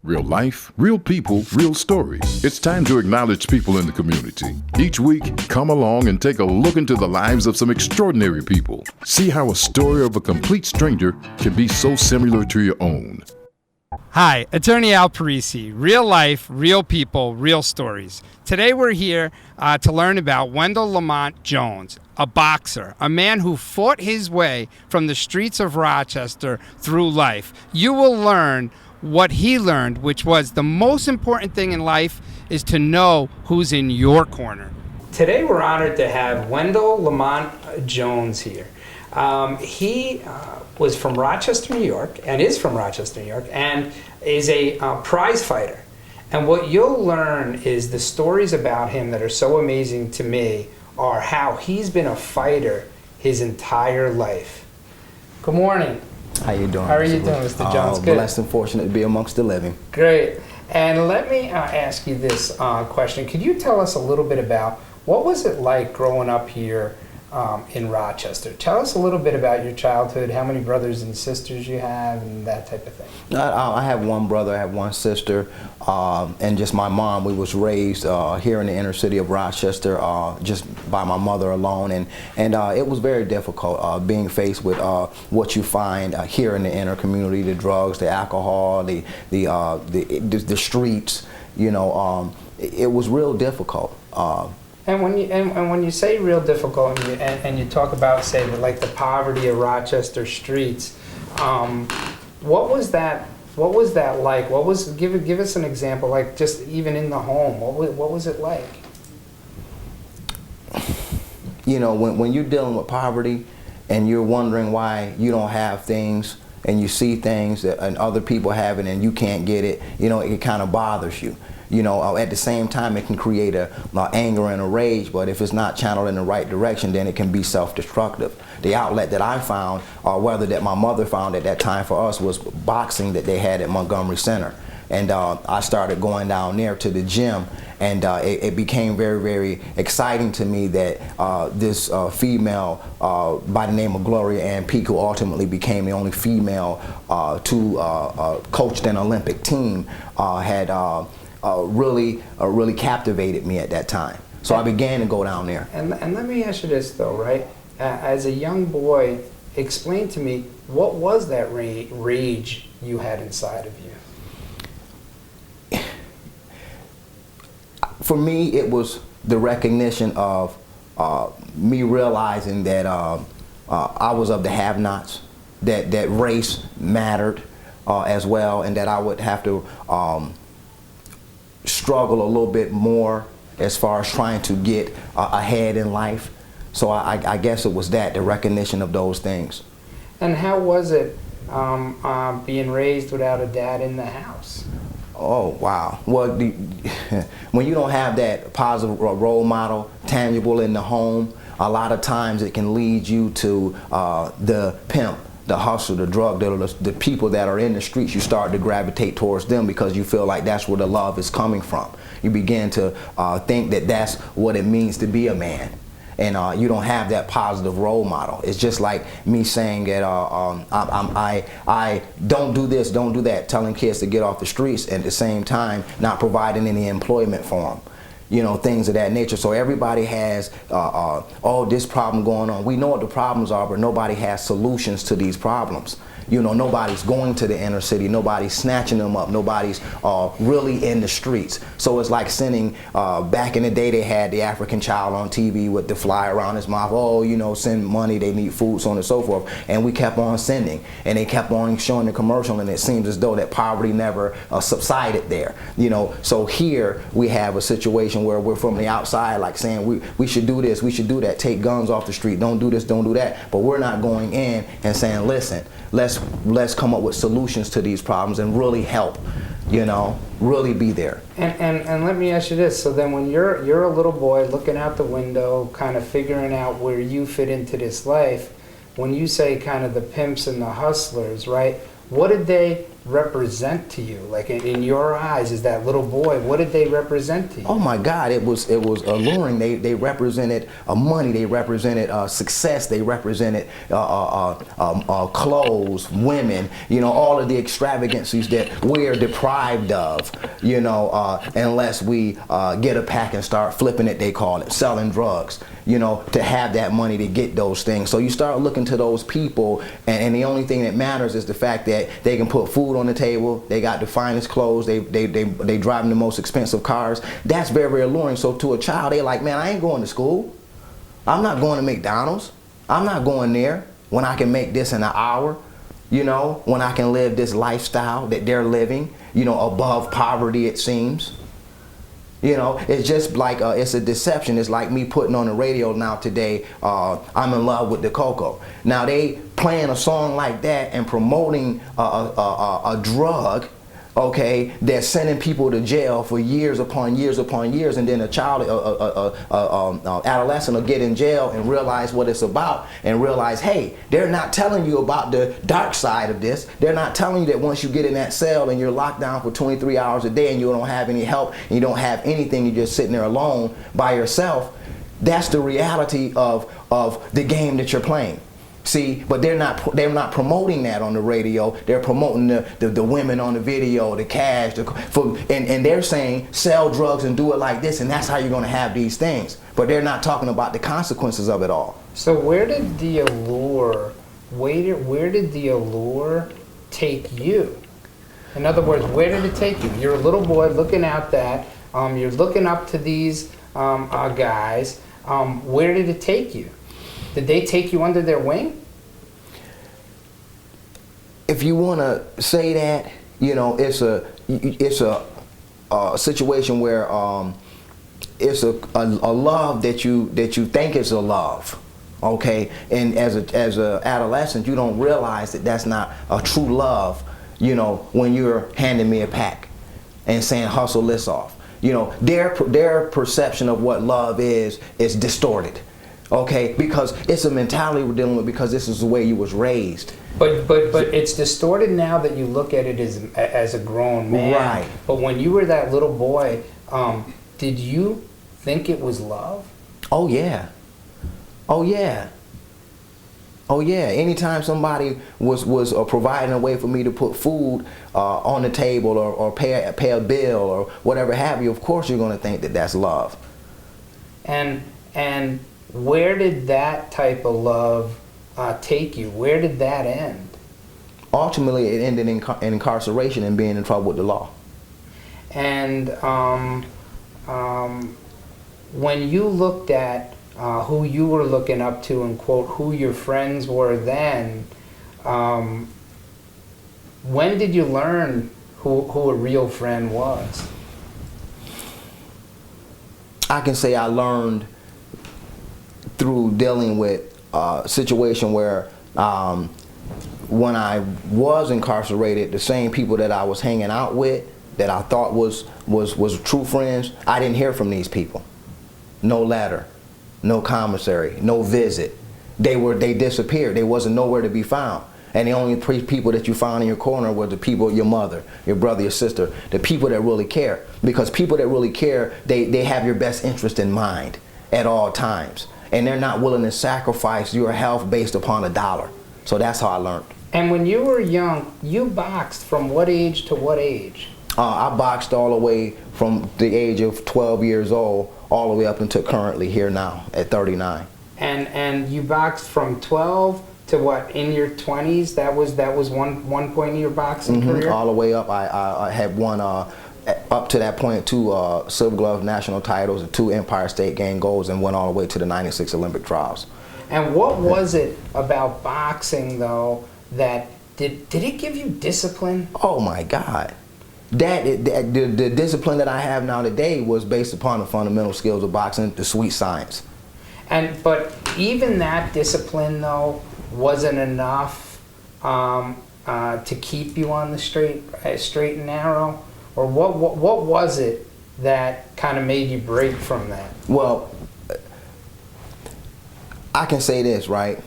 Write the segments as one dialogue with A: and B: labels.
A: Real life, real people, real stories. It's time to acknowledge people in the community. Each week, come along and take a look into the lives of some extraordinary people. See how a story of a complete stranger can be so similar to your own.
B: Hi, Attorney Al Parisi, real life, real people, real stories. Today we're here to learn about Wendel Lamont Jones, a boxer, a man who fought his way from the streets of Rochester through life. You will learn what he learned, which was the most important thing in life is to know who's in your corner. Today we're honored to have Wendel Lamont Jones here. He was from Rochester, New York, and is from Rochester, New York, and is a prize fighter. And what you'll learn is the stories about him that are so amazing to me are how he's been a fighter his entire life. Good morning.
C: How you doing?
B: How are you doing, Mr. Jones? Good.
C: Blessed and fortunate to be amongst the living.
B: Great. And let me ask you this question. Could you tell us a little bit about what was it like growing up here in Rochester? Tell us a little bit about your childhood, how many brothers and sisters you have, and that type of thing.
C: I have one brother, I have one sister, and just my mom. We was raised here in the inner city of Rochester just by my mother alone, and it was very difficult being faced with what you find here in the inner community, the drugs, the alcohol, the streets. You know, it was real difficult.
B: And when you say real difficult, and you talk about, say, like the poverty of Rochester streets, what was that like? Give us an example, like just even in the home. What was it like?
C: You know, when you're dealing with poverty, and you're wondering why you don't have things, and you see things that and other people have it, and you can't get it. You know, it kind of bothers you. You know, at the same time, it can create a anger and a rage, but if it's not channeled in the right direction, then it can be self-destructive. The outlet that I found, or whether that my mother found at that time for us, was boxing that they had at Montgomery Center. And I started going down there to the gym, and it became very, very exciting to me that this female by the name of Gloria Ann Peak, who ultimately became the only female to coach an Olympic team, had really captivated me at that time. So I began to go down there.
B: And let me ask you this though, right? As a young boy, explain to me, what was that rage you had inside of you?
C: For me, it was the recognition of me realizing that I was of the have-nots, that race mattered as well, and that I would have to struggle a little bit more as far as trying to get ahead in life. So I guess it was the recognition of those things.
B: And how was it being raised without a dad in the house?
C: Oh, wow. Well, when you don't have that positive role model tangible in the home, a lot of times it can lead you to the pimp, the hustler, the drug dealer, the people that are in the streets. You start to gravitate towards them because you feel like that's where the love is coming from. You begin to think that that's what it means to be a man. And you don't have that positive role model. It's just like me saying that I don't do this, don't do that, telling kids to get off the streets, and at the same time not providing any employment for them. You know, things of that nature. So everybody has, this problem going on. We know what the problems are, but nobody has solutions to these problems. You know, nobody's going to the inner city, nobody's snatching them up, nobody's really in the streets. So it's like sending, back in the day they had the African child on TV with the fly around his mouth, oh, you know, send money, they need food, so on and so forth. And we kept on sending, and they kept on showing the commercial, and it seems as though that poverty never subsided there. You know, so here we have a situation where we're from the outside like saying we should do this, we should do that, take guns off the street, don't do this, don't do that. But we're not going in and saying, listen, let's come up with solutions to these problems and really help, you know, really be there.
B: And let me ask you this. So then when you're a little boy looking out the window, kind of figuring out where you fit into this life, when you say kind of the pimps and the hustlers, right? what did they represent to you? Like in your eyes, as that little boy, what did they represent to you?
C: Oh my God, it was alluring. They represented money. They represented success. They represented clothes, women. You know, all of the extravagancies that we're deprived of. You know, unless we get a pack and start flipping it, they call it selling drugs. You know, to have that money to get those things. So you start looking to those people, and the only thing that matters is the fact that they can put food on the table. They got the finest clothes. They driving the most expensive cars. That's very, very alluring. So to a child, they like, man, I ain't going to school. I'm not going to McDonald's. I'm not going there when I can make this in an hour. You know, when I can live this lifestyle that they're living. You know, above poverty, it seems. You know, it's just like, it's a deception. It's like me putting on the radio now today, I'm in love with the Coco. Now they playing a song like that and promoting a drug, okay, that's sending people to jail for years upon years upon years, and then a child, adolescent will get in jail and realize what it's about and realize, hey, they're not telling you about the dark side of this. They're not telling you that once you get in that cell and you're locked down for 23 hours a day and you don't have any help and you don't have anything, you're just sitting there alone by yourself. That's the reality of the game that you're playing. See, but they're not promoting that on the radio. They're promoting the women on the video, the cash, and they're saying sell drugs and do it like this, and that's how you're going to have these things. But they're not talking about the consequences of it all.
B: So where did the allure take you? In other words, where did it take you? You're a little boy looking out that, you're looking up to these guys. Where did it take you? Did they take you under their wing?
C: If you want to say that, you know, it's a situation where it's a love that you think is a love, okay? And as a adolescent, you don't realize that that's not a true love. You know, when you're handing me a pack and saying hustle this off, you know, their perception of what love is distorted. Okay, because it's a mentality we're dealing with, because this is the way you was raised.
B: But it's distorted now that you look at it as a grown man.
C: Right.
B: But when you were that little boy, did you think it was love?
C: Oh yeah. Oh yeah. Oh yeah. Anytime somebody was providing a way for me to put food on the table or pay a bill or whatever have you, of course you're going to think that that's love. And
B: where did that type of love take you? Where did that end?
C: Ultimately, it ended in incarceration and being in trouble with the law.
B: And when you looked at who you were looking up to and, quote, who your friends were then, when did you learn who a real friend was?
C: I can say I learned through dealing with a situation where when I was incarcerated, the same people that I was hanging out with that I thought was true friends, I didn't hear from these people. No letter, no commissary, no visit. They disappeared. They wasn't nowhere to be found. And the only people that you found in your corner were the people, your mother, your brother, your sister, the people that really care. Because people that really care, they have your best interest in mind at all times. And they're not willing to sacrifice your health based upon a dollar. So that's how I learned.
B: And when you were young, you boxed from what age to what age?
C: I boxed all the way from the age of 12 years old all the way up until currently here now at 39.
B: And you boxed from 12 to what, in your 20s? That was one point in your boxing career?
C: All the way up. I had won up to that point 2 Silver Glove national titles and 2 Empire State Game golds, and went all the way to the '96 Olympic trials.
B: And what was it about boxing, though, that did it give you discipline?
C: Oh my God. The discipline that I have now today was based upon the fundamental skills of boxing, the sweet science.
B: But even that discipline, though, wasn't enough to keep you on the straight and narrow? Or what was it that kind of made you break from that?
C: Well, I can say this, right?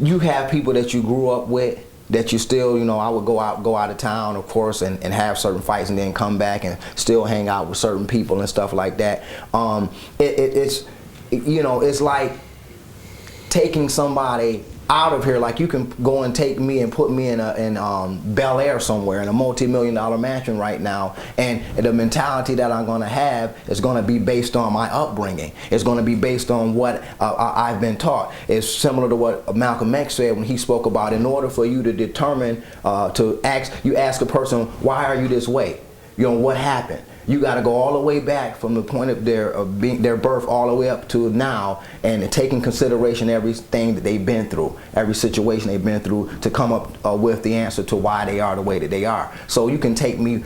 C: you have people that you grew up with that you still, you know, I would go out of town, of course, and have certain fights and then come back and still hang out with certain people and stuff like that. It's, you know, it's like taking somebody out of here. Like, you can go and take me and put me in Bel Air somewhere in a multi-million-dollar mansion right now, and the mentality that I'm going to have is going to be based on my upbringing. It's going to be based on what I've been taught. It's similar to what Malcolm X said when he spoke about, in order for you to determine, you ask a person, why are you this way? You know, what happened? You got to go all the way back from the point of their birth all the way up to now, and take in consideration everything that they've been through, every situation they've been through, to come up with the answer to why they are the way that they are. So you can take me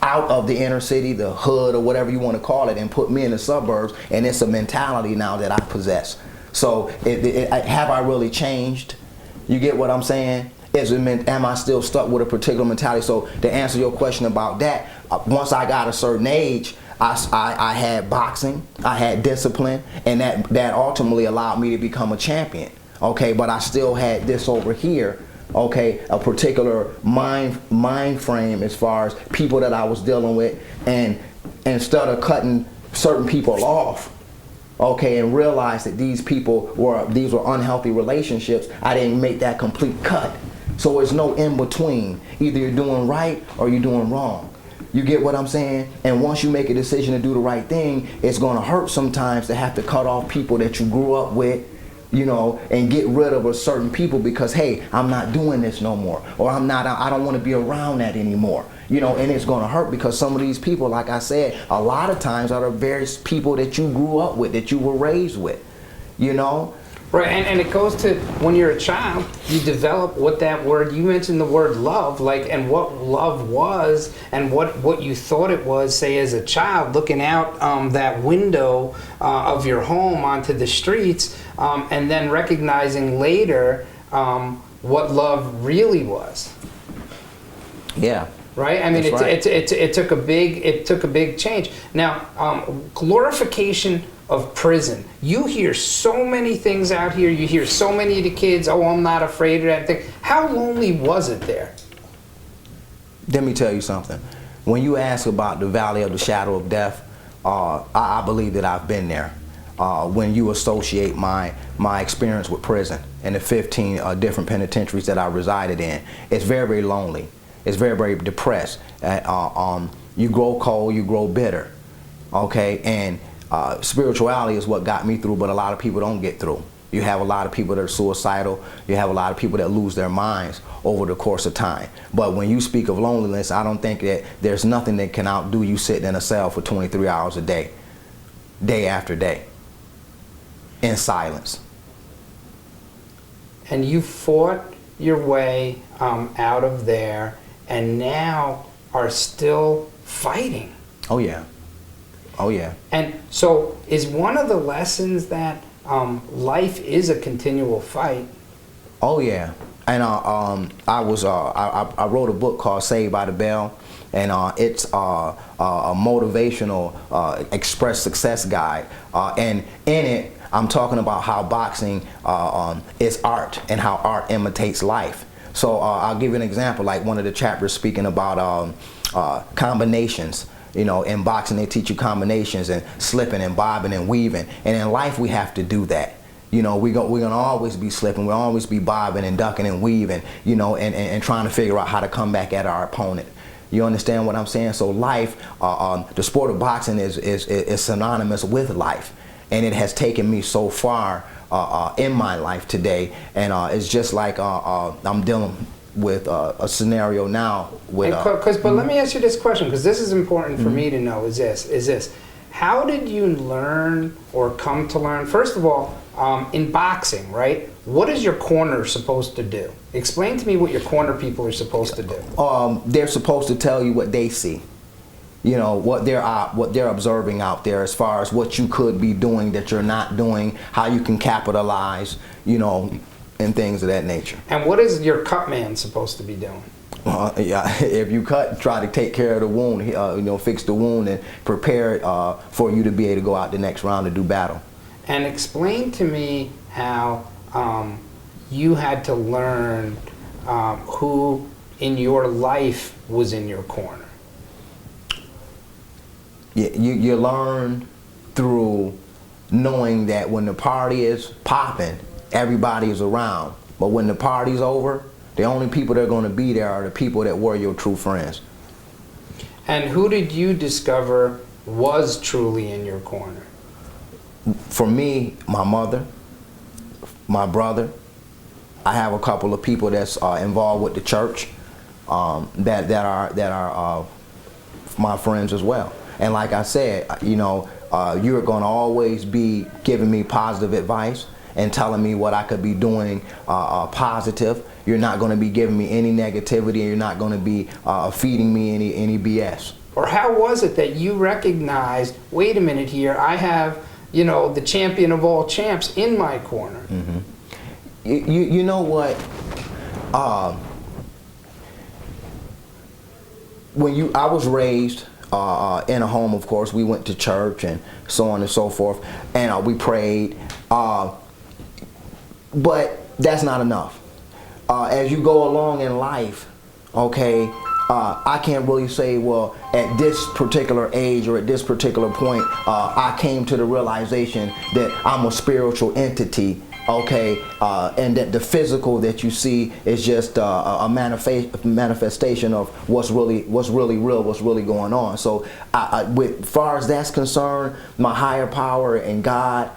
C: out of the inner city, the hood, or whatever you want to call it, and put me in the suburbs, and it's a mentality now that I possess. So have I really changed? You get what I'm saying? Am I still stuck with a particular mentality? So to answer your question about that, once I got a certain age, I had boxing, I had discipline, and that ultimately allowed me to become a champion. Okay, but I still had this over here, okay, a particular mind frame as far as people that I was dealing with, and instead of cutting certain people off, okay, and realize that these were unhealthy relationships, I didn't make that complete cut. So there's no in between. Either you're doing right or you're doing wrong. You get what I'm saying? And once you make a decision to do the right thing, it's going to hurt sometimes to have to cut off people that you grew up with, you know, and get rid of a certain people because, hey, I'm not doing this no more, or I don't want to be around that anymore. You know, and it's going to hurt because some of these people, like I said, a lot of times are the various people that you grew up with, that you were raised with, you know?
B: Right, and it goes to when you're a child, you develop what that word, you mentioned the word love, like, and what love was and what you thought it was, say, as a child, looking out that window of your home onto the streets, and then recognizing later what love really was.
C: Yeah.
B: Right. I mean, it took a big change. Now, glorification of prison. You hear so many things out here. You hear so many of the kids. Oh, I'm not afraid of that thing. How lonely was it there?
C: Let me tell you something. When you ask about the valley of the shadow of death, I believe that I've been there. When you associate my experience with prison and the 15 different penitentiaries that I resided in, it's very, very lonely. It's very, very depressed. You grow cold, you grow bitter, okay? And spirituality is what got me through, but a lot of people don't get through. You have a lot of people that are suicidal. You have a lot of people that lose their minds over the course of time. But when you speak of loneliness, I don't think that there's nothing that can outdo you sitting in a cell for 23 hours a day, day after day, in silence.
B: And you fought your way out of there, and now are still fighting.
C: Oh yeah. Oh yeah.
B: And so is one of the lessons that life is a continual fight?
C: Oh yeah. And I wrote a book called Saved by the Bell, and it's a motivational express success guide, and in it I'm talking about how boxing is art and how art imitates life. So I'll give you an example, like one of the chapters speaking about combinations. You know, in boxing they teach you combinations and slipping and bobbing and weaving, and in life we have to do that. You know, we're gonna always be slipping, we'll always be bobbing and ducking and weaving, you know, and trying to figure out how to come back at our opponent. You understand what I'm saying? So life, the sport of boxing is synonymous with life, and it has taken me so far in my life today, and it's just like I'm dealing with a scenario now with
B: but let me ask you this question, because this is important for me to know, is this how did you learn or come to learn, first of all, in boxing, right? What is your corner supposed to do? Explain to me what your corner people are supposed to do.
C: They're supposed to tell you what they see. You know, what they're observing out there as far as what you could be doing that you're not doing, how you can capitalize, you know, and things of that nature.
B: And what is your cut man supposed to be doing?
C: Yeah, if you cut, try to take care of the wound, you know, fix the wound and prepare it for you to be able to go out the next round to do battle.
B: And explain to me how you had to learn who in your life was in your corner?
C: You learn through knowing that when the party is popping, everybody is around. But when the party's over, the only people that are going to be there are the people that were your true friends.
B: And who did you discover was truly in your corner?
C: For me, my mother, my brother. I have a couple of people that's involved with the church that are my friends as well. And like I said, you know, you're going to always be giving me positive advice and telling me what I could be doing positive. You're not going to be giving me any negativity, and you're not going to be feeding me any BS.
B: Or how was it that you recognized, wait a minute here, I have, you know, the champion of all champs in my corner?
C: Mm-hmm. You know what? I was raised in a home, of course. We went to church and so on and so forth, and we prayed. But that's not enough. As you go along in life, okay, I can't really say, well, at this particular age or at this particular point, I came to the realization that I'm a spiritual entity, okay, and that the physical that you see is just a manifestation of what's really real, what's really going on. So, with far as that's concerned, my higher power and God,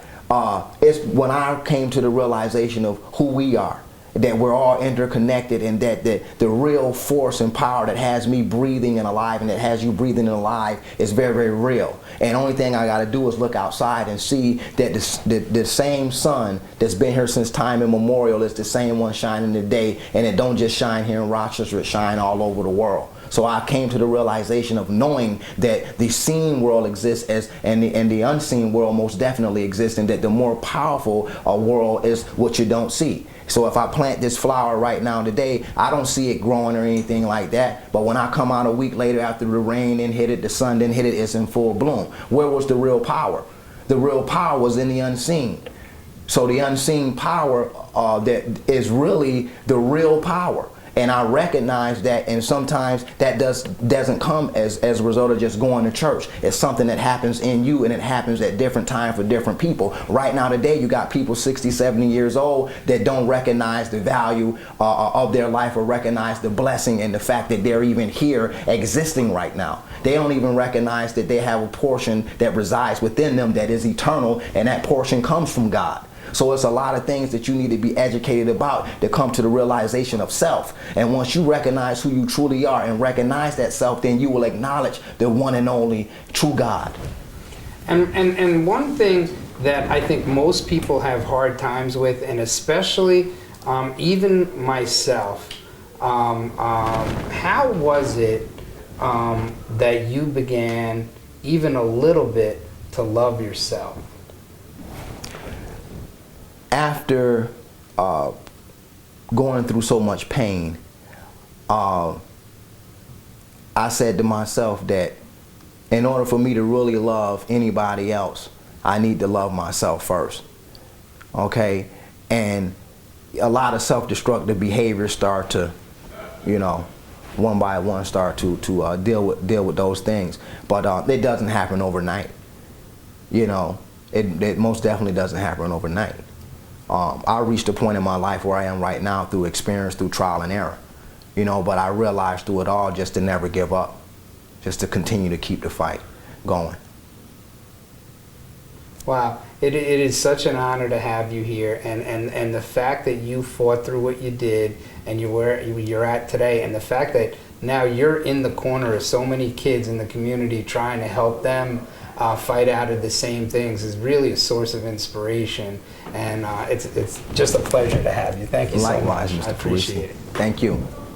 C: it's when I came to the realization of who we are, that we're all interconnected, and that the real force and power that has me breathing and alive and that has you breathing and alive is very, very real. And the only thing I got to do is look outside and see that the same sun that's been here since time immemorial is the same one shining today, and it don't just shine here in Rochester, it shine all over the world. So I came to the realization of knowing that the seen world exists and the unseen world most definitely exists, and that the more powerful a world is what you don't see. So if I plant this flower right now today, I don't see it growing or anything like that. But when I come out a week later after the rain didn't hit it, the sun didn't hit it, it's in full bloom. Where was the real power? The real power was in the unseen. So the unseen power that is really the real power. And I recognize that, and sometimes that doesn't come as a result of just going to church. It's something that happens in you, and it happens at different times for different people. Right now today, you got people 60, 70 years old that don't recognize the value of their life, or recognize the blessing and the fact that they're even here existing right now. They don't even recognize that they have a portion that resides within them that is eternal, and that portion comes from God. So it's a lot of things that you need to be educated about to come to the realization of self. And once you recognize who you truly are and recognize that self, then you will acknowledge the one and only true God.
B: And one thing that I think most people have hard times with, and especially even myself, how was it that you began even a little bit to love yourself?
C: After going through so much pain, I said to myself that in order for me to really love anybody else, I need to love myself first. Okay? And a lot of self-destructive behaviors start to, you know, one by one start to deal with those things. But it doesn't happen overnight. You know, it most definitely doesn't happen overnight. I reached a point in my life where I am right now through experience, through trial and error, you know, but I realized through it all just to never give up, just to continue to keep the fight going.
B: Wow, it is such an honor to have you here, and the fact that you fought through what you did, and you're at today, and the fact that now you're in the corner of so many kids in the community trying to help them fight out of the same things is really a source of inspiration, and it's just a pleasure to have you. Thank you so much.
C: Likewise, Mr.
B: I appreciate it.
C: Thank you.